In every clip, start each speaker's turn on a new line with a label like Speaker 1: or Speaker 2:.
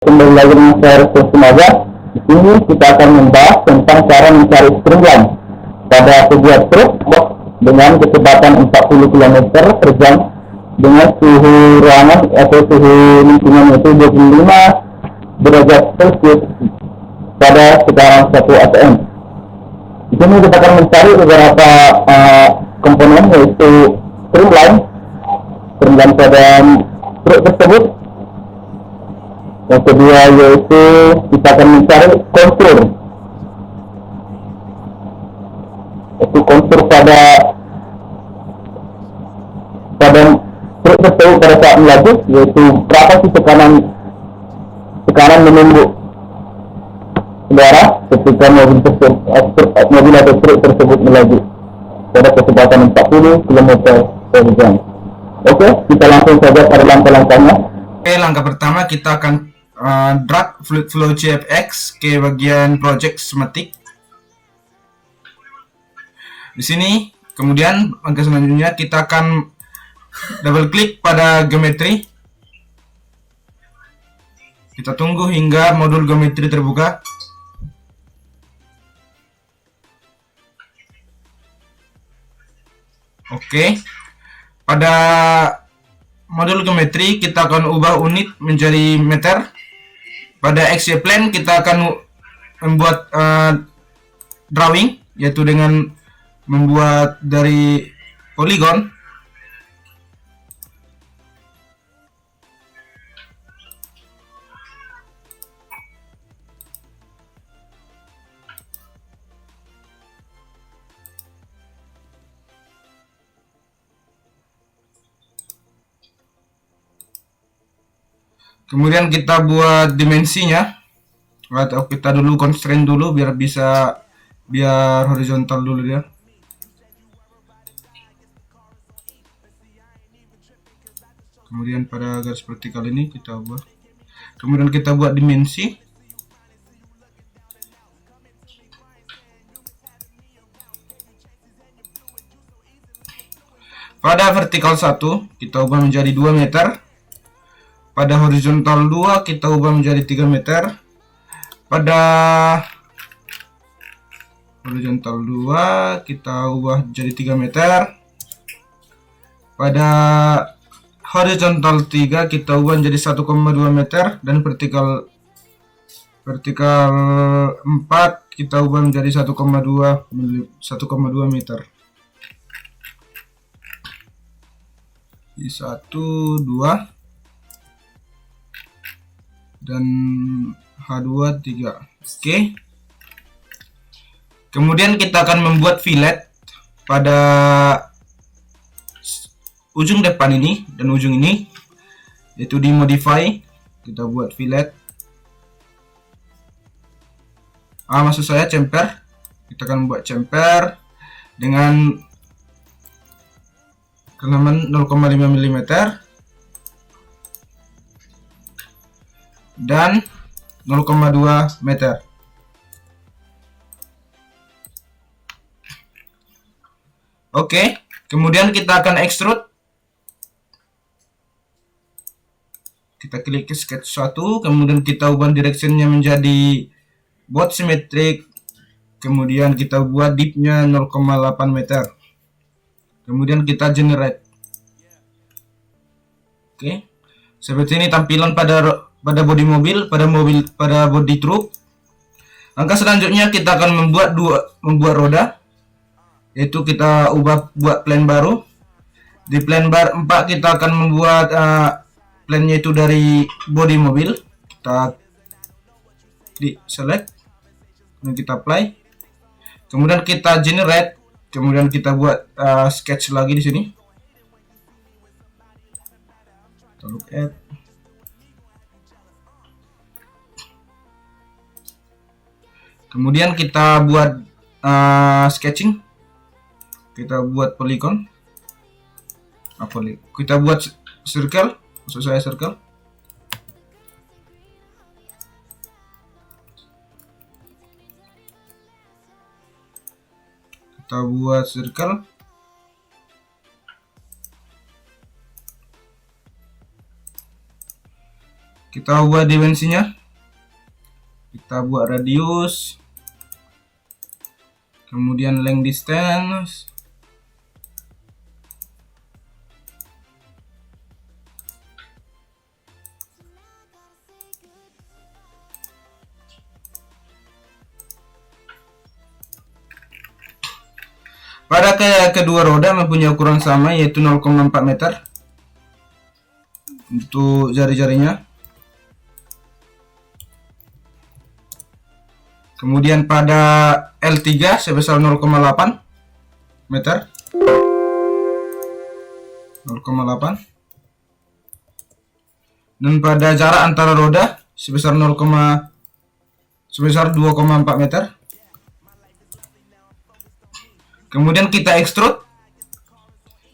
Speaker 1: Kembali lagi dengan saya Restu Semoga. Di sini kita akan membahas tentang cara mencari streamline pada sebuah truk box dengan kecepatan 40 km per jam dengan suhu ruangan atau suhu lingkungan itu 25 derajat Celcius pada sekarang 1 atm. Di sini kita akan mencari beberapa komponen, yaitu streamline pada truk tersebut. Yang kedua yaitu kita akan mencari kontur, yaitu kontur pada truk tersebut pada saat melaju, yaitu berapa sih tekanan menembus udara ketika mobil atau truk tersebut melaju pada kecepatan 40 km per jam. Oke, kita langsung saja pada langkah-langkahnya.
Speaker 2: Oke, langkah pertama kita akan drag Fluid Flow CFX ke bagian project Smatic. Di sini, kemudian langkah selanjutnya kita akan double klik pada geometri. Kita tunggu hingga modul geometri terbuka. Oke, pada modul geometri kita akan ubah unit menjadi meter. Pada XY plane kita akan membuat drawing, yaitu dengan membuat dari poligon. Kemudian kita buat dimensinya, atau kita dulu constraint dulu biar horizontal dulu dia. Kemudian pada garis vertikal ini kita buat. Kemudian kita buat dimensi. Pada vertikal 1 kita ubah menjadi 2 meter. Pada horizontal 2 kita ubah menjadi 3 meter. Pada horizontal 2 kita ubah menjadi 3 meter. Pada horizontal 3 kita ubah menjadi 1,2 meter. Dan vertikal 4 kita ubah menjadi 1,2 meter. Di 1, 2 dan H2, 3. Oke. Kemudian kita akan membuat fillet pada ujung depan ini dan ujung ini, yaitu di modify kita buat fillet. Maksud saya chamfer. Kita akan buat chamfer dengan kedalaman 0,5 mm dan 0,2 meter. Oke, kemudian kita akan extrude. Kita klik ke sketch 1, kemudian kita ubah directionnya menjadi bot symmetric. Kemudian kita buat dipnya 0,8 meter. Kemudian kita generate. Oke, seperti ini tampilan pada bodi mobil, pada bodi truk. Langkah selanjutnya kita akan membuat roda, yaitu kita buat plan baru. Di plan bar 4 kita akan membuat plannya itu dari bodi mobil. Kita klik select, kemudian kita apply, kemudian kita generate, kemudian kita buat sketch lagi di sini. Kita look at. Kemudian kita buat sketching. Kita buat polygon. Kita buat circle, maksud saya circle. Kita buat circle. Kita Kita ubah dimensinya, kita buat radius, kemudian length distance, pada kedua roda mempunyai ukuran sama, yaitu 0,4 meter untuk jari-jarinya. Kemudian pada L3 sebesar 0,8 meter, 0,8, dan pada jarak antara roda sebesar 2,4 meter. Kemudian kita extrude,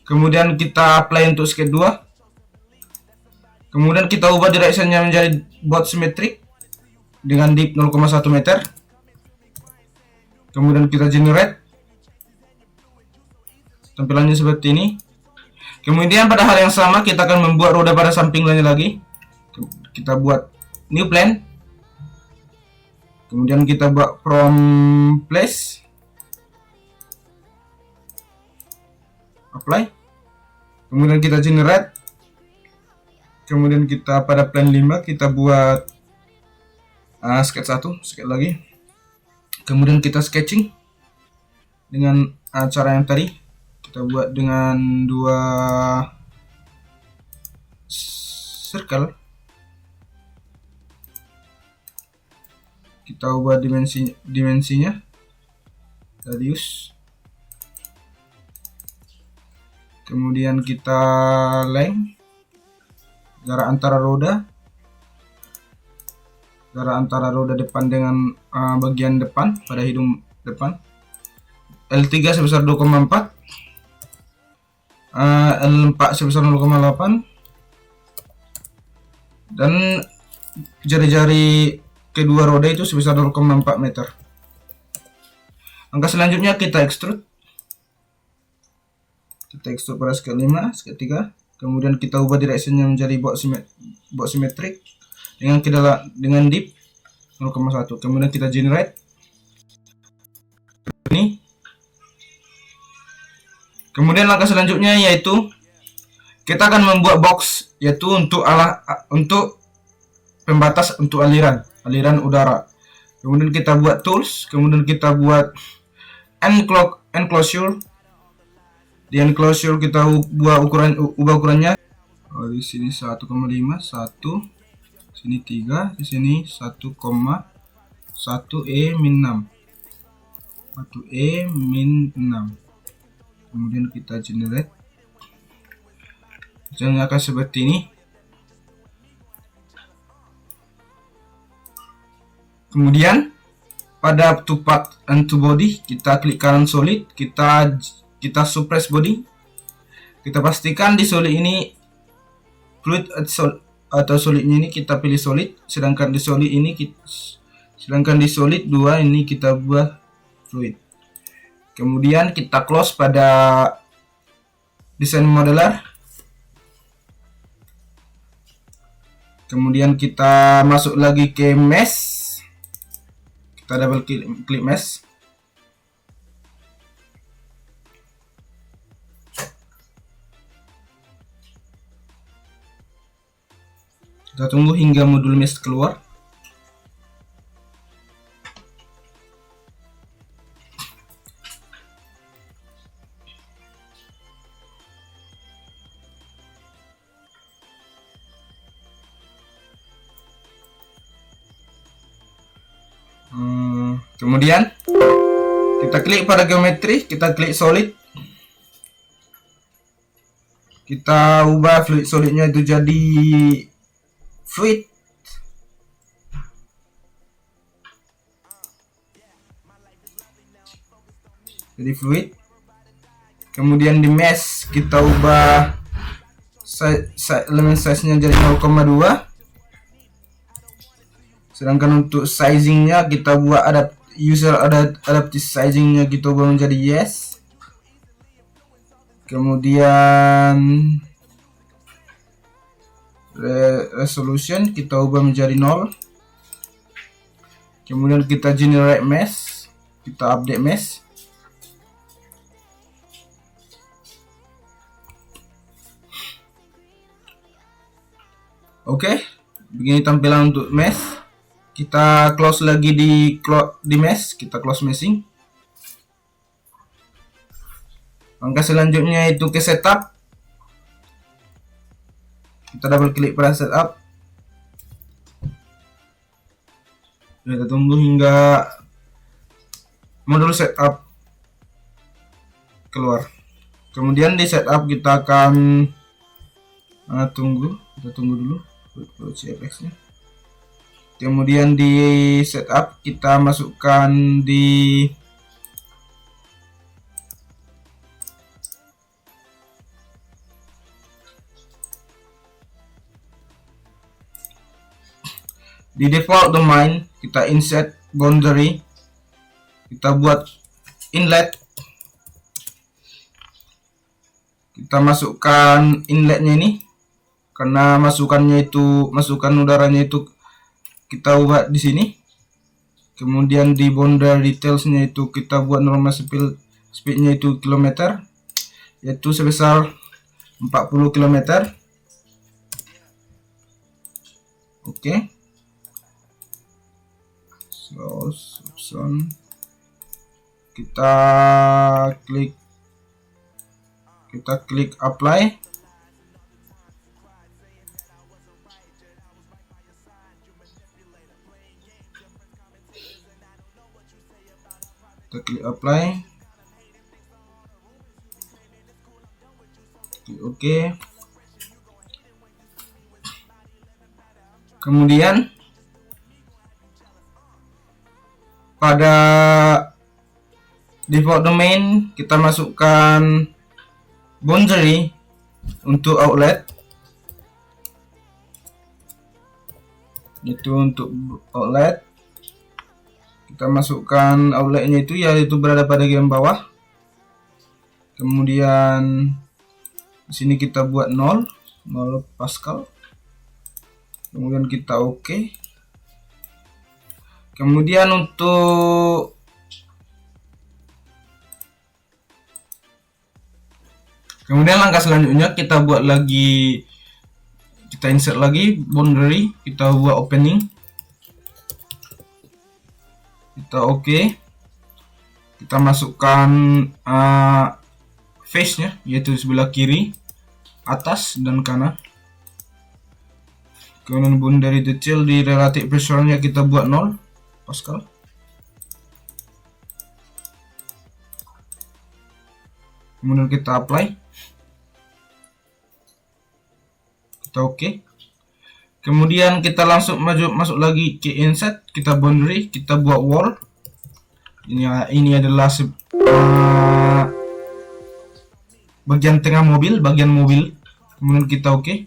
Speaker 2: kemudian kita apply untuk skate 2, kemudian kita ubah directionnya menjadi bot symmetric dengan dip 0,1 meter. Kemudian kita generate, tampilannya seperti ini. Kemudian pada hal yang sama kita akan membuat roda pada samping lainnya lagi. Kita buat new plane, kemudian kita buat from place, apply, kemudian kita generate, kemudian kita pada plane 5 kita buat sketch 1, sketch lagi. Kemudian kita sketching dengan cara yang tadi, kita buat dengan 2 circle. Kita ubah dimensinya, radius, kemudian kita length, jarak antara roda depan dengan bagian depan pada hidung depan. L3 sebesar 2,4, L4 sebesar 0,8, dan jari-jari kedua roda itu sebesar 0,4 meter. Langkah selanjutnya kita extrude. Kita extrude pada skate 5, skate 3, kemudian kita ubah directionnya menjadi box symmetric dengan dip 0,1. Kemudian kita generate ini. Kemudian langkah selanjutnya yaitu kita akan membuat box, yaitu untuk pembatas untuk aliran udara. Kemudian kita buat tools, kemudian kita buat enclosure. Di enclosure kita ubah ukurannya. Di sini 1,5, 1, sini 3, di sini 1,1 E-6, 1 E-6. Kemudian kita generate, hasilnya akan seperti ini. Kemudian pada to part and to body kita klik kanan solid, kita suppress body. Kita pastikan di solid ini fluid atau solidnya ini kita pilih solid, sedangkan di solid 2 ini kita buat fluid. Kemudian kita close pada desain modeler. Kemudian kita masuk lagi ke mesh, kita double klik mesh. Kita tunggu hingga modul mesh keluar. Kemudian kita klik pada geometri, kita klik solid. Kita ubah fluid solidnya itu jadi fluid. Kemudian di mesh kita ubah element size-nya jadi 0,2. Sedangkan untuk sizingnya kita buat adaptive sizingnya kita ubah menjadi yes. Kemudian resolution kita ubah menjadi 0. Kemudian kita generate mesh, kita update mesh. Oke, begini tampilan untuk mesh. Kita close lagi di mesh, kita close meshing. Langkah selanjutnya itu ke setup. Kita double klik pada setup. Kita tunggu hingga modul setup keluar. Kemudian di setup kita akan tunggu dulu CFX nya. Kemudian di setup kita masukkan di default domain, kita insert boundary, kita buat inlet, kita masukkan inletnya ini karena masukan udaranya itu kita ubah di sini. Kemudian di boundary detailsnya itu kita buat normal speednya itu kilometer, yaitu sebesar 40 km. Oke. Source option, kita klik apply. Kita klik apply, klik OK. Kemudian pada default domain kita masukkan boundary untuk outlet, itu untuk outlet kita masukkan outletnya itu yaitu berada pada bagian bawah. Kemudian di sini kita buat 0 Pascal. Kemudian kita OK. Kemudian langkah selanjutnya kita buat lagi, kita insert lagi boundary, kita buat opening, kita OK. Kita masukkan face nya yaitu sebelah kiri, atas dan kanan. Kemudian boundary detail di relative pressure nya kita buat 0 Pascal. Kemudian kita apply, kita OK. Kemudian kita langsung masuk lagi ke insert, kita boundary, kita buat wall. Ini adalah bagian tengah mobil, bagian mobil. Kemudian kita OK.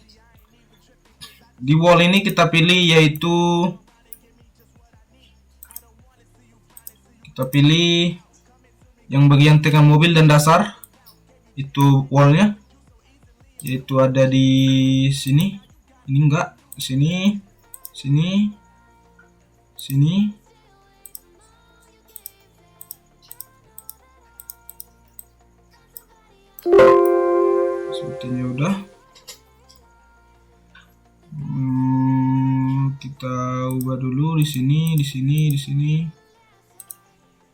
Speaker 2: Di wall ini kita pilih yaitu yang bagian tengah mobil dan dasar, itu wallnya, yaitu ada di sini. Ini enggak, sini. Sepertinya udah. Kita ubah dulu di sini.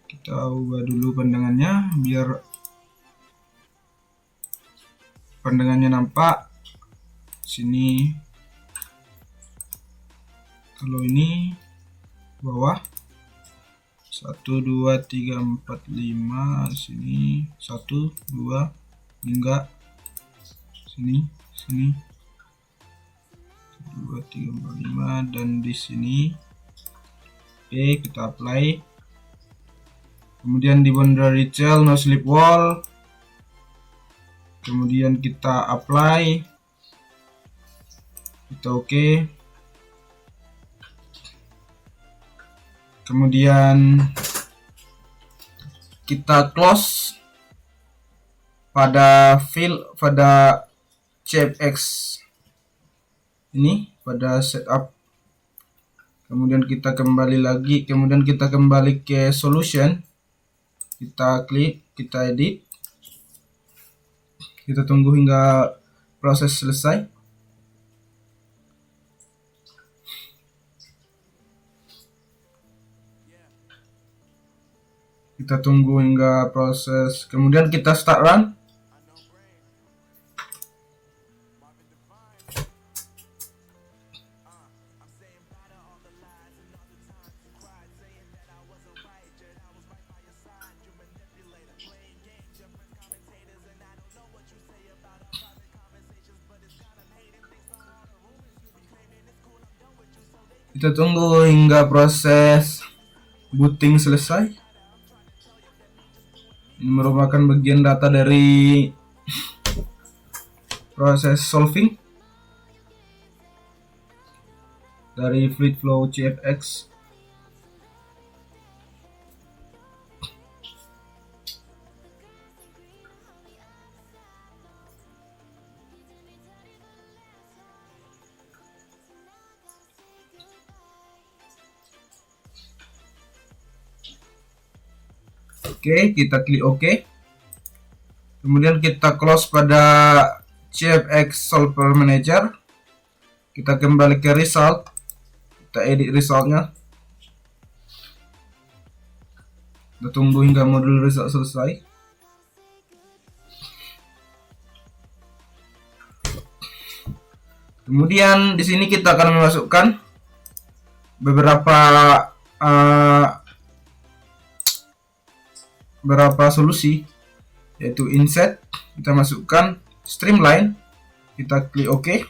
Speaker 2: Kita ubah dulu pandangannya biar pandangannya nampak. Sini, kalau ini bawah 1 2 3 4 5, sini 1 2, enggak, sini 2 3 4 5, dan di sini. Oke, kita apply. Kemudian di boundary detail no slip wall, kemudian kita apply, kita OK. Kemudian kita close pada fill pada CFX ini pada setup. Kemudian kita kembali lagi, kemudian kita kembali ke solution, kita klik, kita edit, kita tunggu hingga proses selesai. Kita tunggu hingga proses, kemudian kita start run. Kita tunggu hingga proses booting selesai. Ini merupakan bagian data dari proses solving dari FluidFlow CFX. Oke, kita klik OK. Kemudian kita close pada CFX Solver Manager. Kita kembali ke result. Kita edit resultnya. Kita tunggu hingga modul result selesai. Kemudian di sini kita akan memasukkan beberapa solusi, yaitu insert, kita masukkan streamline, kita klik OK.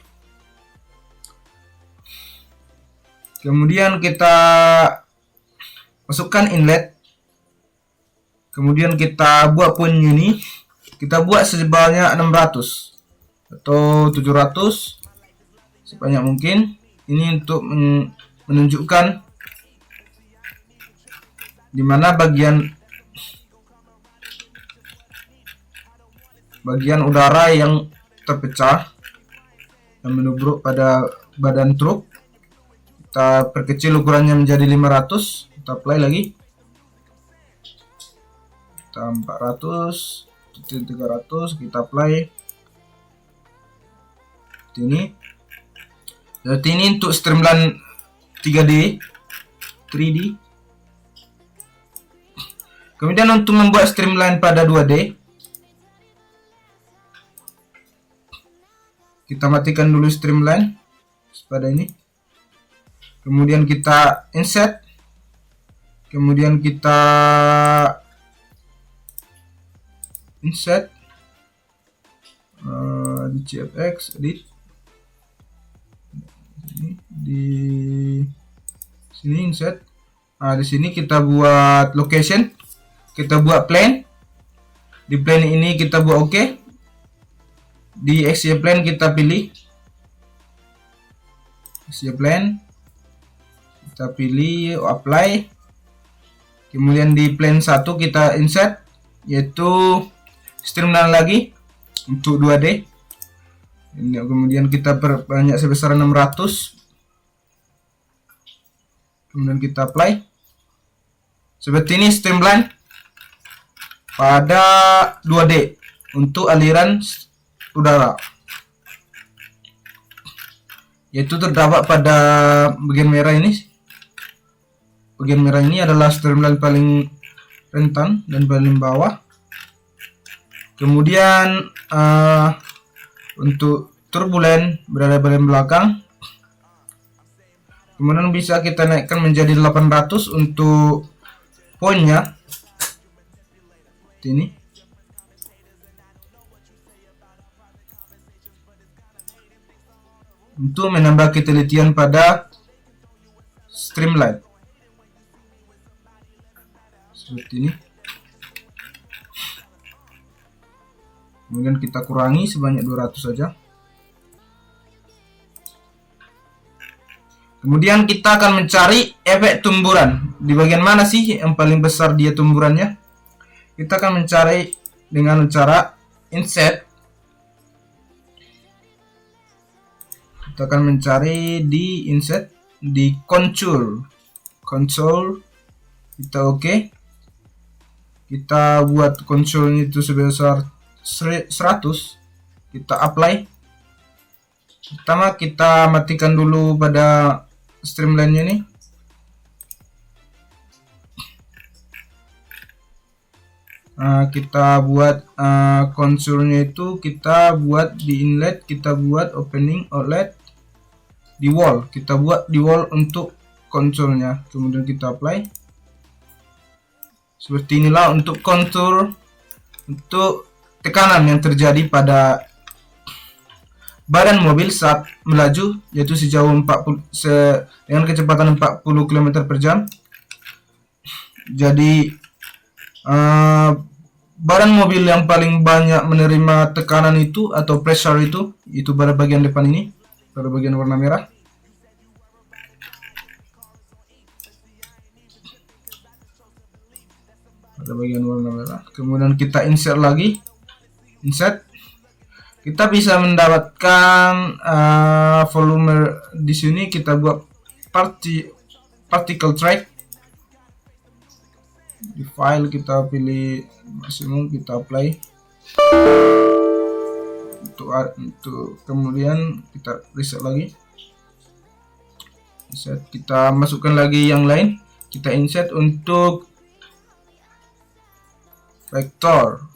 Speaker 2: Kemudian kita masukkan inlet, kemudian kita buat point ini, kita buat sebanyak 600 atau 700 sebanyak mungkin. Ini untuk menunjukkan di mana bagian udara yang terpecah dan menubruk pada badan truk. Kita perkecil ukurannya menjadi 500, kita apply lagi, kita 400, 300, kita apply. Ini jadi ini untuk streamline 3D. Kemudian untuk membuat streamline pada 2D, kita matikan dulu streamline pada ini. Kemudian kita insert. Kemudian kita insert di CFX edit. Di sini insert. Di sini kita buat location. Kita buat plane. Di plane ini kita buat OK. Di axial plane kita pilih axial plane, kita pilih apply. Kemudian di plane 1 kita insert, yaitu streamline lagi untuk 2D. Ini, kemudian kita perbanyak sebesar 600. Kemudian kita apply. Seperti ini streamline pada 2D untuk aliran udara, yaitu terdapat pada bagian merah ini. Bagian merah ini adalah streamline paling rentan dan paling bawah. Kemudian untuk turbulen berada paling belakang. Kemudian bisa kita naikkan menjadi 800 untuk poinnya. Ini untuk menambah ketelitian pada streamline seperti ini. Kemudian kita kurangi sebanyak 200 saja. Kemudian kita akan mencari efek tumburan. Di bagian mana sih yang paling besar dia tumburannya? Kita akan mencari dengan cara insert. Kita akan mencari di insert, di console, kita oke. Kita buat console itu sebesar 100, kita apply. Pertama kita matikan dulu pada streamline-nya nih. Kita buat konsurnya itu, kita buat di inlet, kita buat opening outlet, di wall, kita buat di wall untuk konsurnya. Kemudian kita apply. Seperti inilah untuk kontur untuk tekanan yang terjadi pada badan mobil saat melaju, yaitu sejauh 40 dengan kecepatan 40 km per jam. Jadi badan mobil yang paling banyak menerima tekanan itu atau pressure itu pada bagian depan ini, pada bagian warna merah. Pada bagian warna merah. Kemudian kita insert lagi. Kita bisa mendapatkan volume di sini. Kita buat particle track. Di file kita pilih maksimum, kita apply. Untuk kemudian kita reset lagi. Kita masukkan lagi yang lain. Kita insert untuk vector.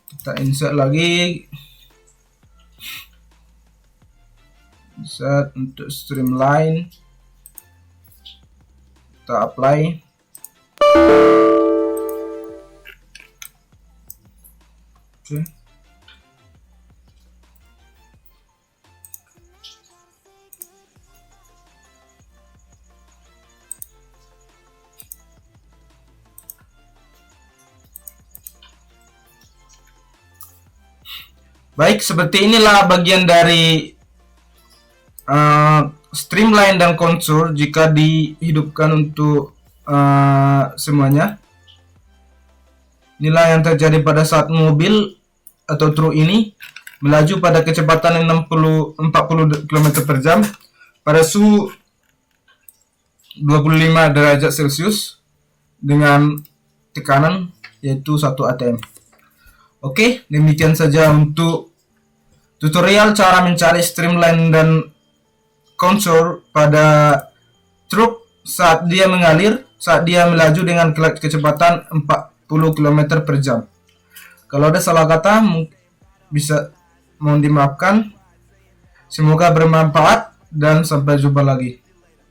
Speaker 2: Kita insert lagi. Insert untuk streamline. Kita apply. Oke. Baik, seperti inilah bagian dari streamline dan konsur jika dihidupkan untuk semuanya. Inilah yang terjadi pada saat mobil atau truk ini melaju pada kecepatan 40 km per jam pada suhu 25 derajat Celcius dengan tekanan yaitu 1 atm. Oke, demikian saja untuk tutorial cara mencari streamline dan konsur pada truk saat dia mengalir, saat dia melaju dengan kecepatan 40 km per jam. Kalau ada salah kata, mohon dimaafkan. Semoga bermanfaat dan sampai jumpa lagi.